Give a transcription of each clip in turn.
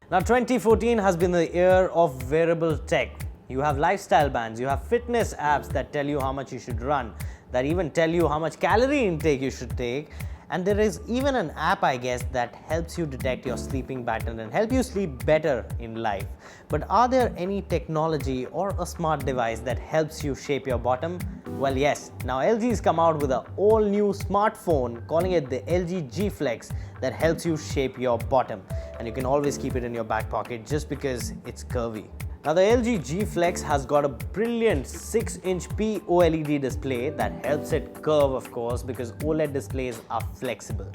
Now 2014 has been the year of wearable tech. You have lifestyle bands, you have fitness apps that tell you how much you should run, that even tell you how much calorie intake you should take. And there is even an app, I guess, that helps you detect your sleeping pattern and help you sleep better in life. But are there any technology or a smart device that helps you shape your bottom? Well, yes. Now LG's come out with an all-new smartphone calling it the LG G Flex that helps you shape your bottom. And you can always keep it in your back pocket just because it's curvy. Now the LG G Flex has got a brilliant 6-inch OLED display that helps it curve, of course, because OLED displays are flexible.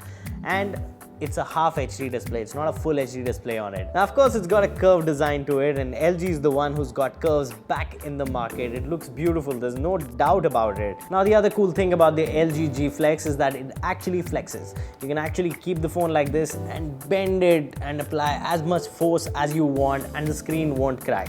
And it's a half HD display, it's not a full HD display on it. Now of course it's got a curved design to it, and LG is the one who's got curves back in the market. It looks beautiful, there's no doubt about it. Now the other cool thing about the LG G Flex is that it actually flexes. You can actually keep the phone like this and bend it and apply as much force as you want and the screen won't crack,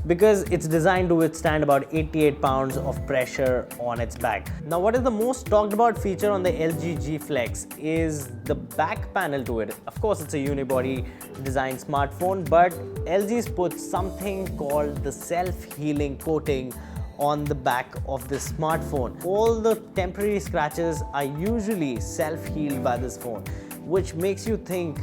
because it's designed to withstand about 88 pounds of pressure on its back. Now what is the most talked about feature on the LG G Flex is the back panel to it. Of course it's a unibody design smartphone, but LG's put something called the self-healing coating on the back of this smartphone. All the temporary scratches are usually self-healed by this phone, which makes you think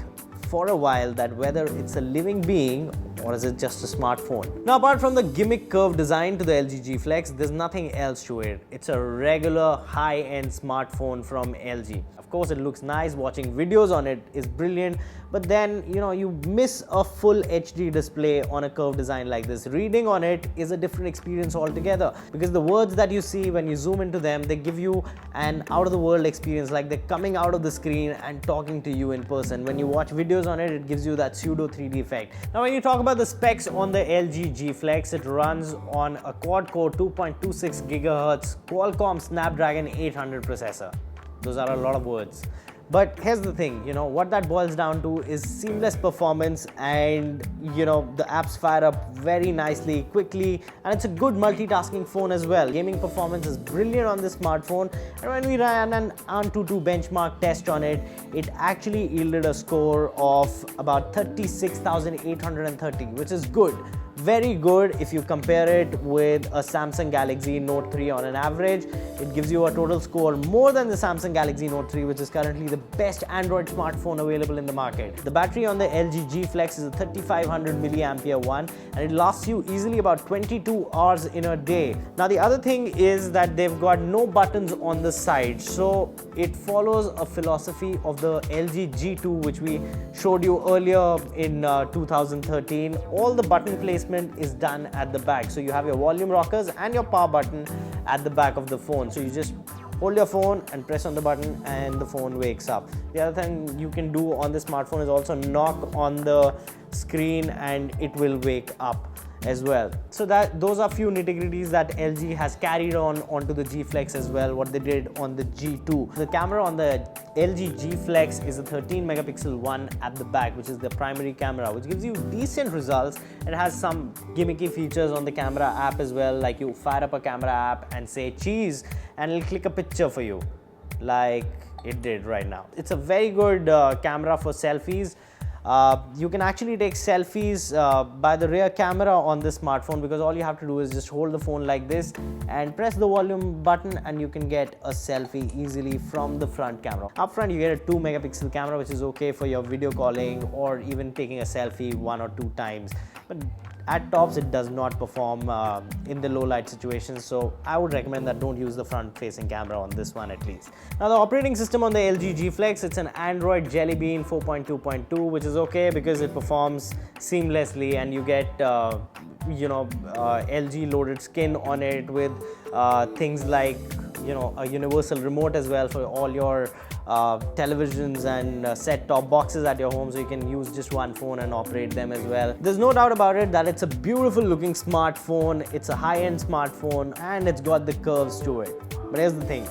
for a while that whether it's a living being or is it just a smartphone. Now apart from the gimmick curve design to the LG G Flex, there's nothing else to it. It's a regular high-end smartphone from LG. Of course it looks nice, watching videos on it is brilliant, but then you miss a full HD display on a curved design like this. Reading on it is a different experience altogether, because the words that you see when you zoom into them, they give you an out-of-the-world experience, like they're coming out of the screen and talking to you in person. When you watch videos on it, it gives you that pseudo 3D effect. Now when you talk about the specs on the LG G Flex, it runs on a quad-core 2.26 GHz Qualcomm Snapdragon 800 processor. Those are a lot of words. But here's the thing, what that boils down to is seamless performance, and the apps fire up very nicely, quickly, and it's a good multitasking phone as well. Gaming performance is brilliant on this smartphone, and when we ran an AnTuTu benchmark test on it, it actually yielded a score of about 36,830, which is good. Very good if you compare it with a Samsung Galaxy Note 3 on an average. It gives you a total score more than the Samsung Galaxy Note 3, which is currently the best Android smartphone available in the market. The battery on the LG G Flex is a 3500 milliampere one, and it lasts you easily about 22 hours in a day. Now the other thing is that they've got no buttons on the side, so it follows a philosophy of the LG G2, which we showed you earlier in 2013. All the button placement is done at the back, so you have your volume rockers and your power button at the back of the phone, so you just hold your phone and press on the button and the phone wakes up. The other thing you can do on the smartphone is also knock on the screen and it will wake up as well. So those are few nitty-gritties that LG has carried onto the G Flex as well, what they did on the G2. The camera on the LG G Flex is a 13 megapixel one at the back, which is the primary camera, which gives you decent results. It has some gimmicky features on the camera app as well, like you fire up a camera app and say cheese and it'll click a picture for you, like it did right now. It's a very good camera for selfies. You can actually take selfies by the rear camera on this smartphone, because all you have to do is just hold the phone like this and press the volume button and you can get a selfie easily from the front camera. Up front you get a 2 megapixel camera, which is okay for your video calling or even taking a selfie 1 or 2 times. But at tops it does not perform in the low light situations, so I would recommend that don't use the front facing camera on this one at least. Now the operating system on the LG G Flex, it's an Android Jelly Bean 4.2.2, which is okay because it performs seamlessly and you get LG loaded skin on it with things like a universal remote as well for all your televisions and set-top boxes at your home, so you can use just one phone and operate them as well. There's no doubt about it that it's a beautiful looking smartphone, it's a high-end smartphone, and it's got the curves to it. But here's the thing,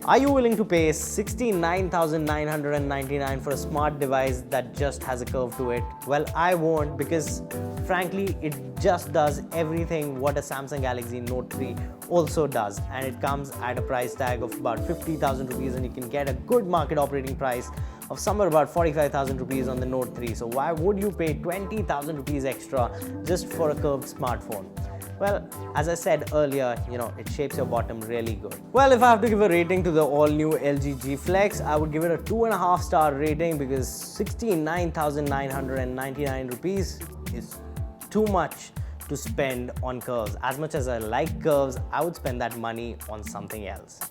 Are you willing to pay 69,999 for a smart device that just has a curve to it? Well, I won't, because frankly, it just does everything what a Samsung Galaxy Note 3 also does, and it comes at a price tag of about 50,000 rupees, and you can get a good market operating price of somewhere about 45,000 rupees on the Note 3. So why would you pay 20,000 rupees extra just for a curved smartphone? Well, as I said earlier, it shapes your bottom really good. Well, if I have to give a rating to the all-new LG G Flex, I would give it a 2.5 star rating, because 69,999 rupees is too much to spend on curves. As much as I like curves, I would spend that money on something else.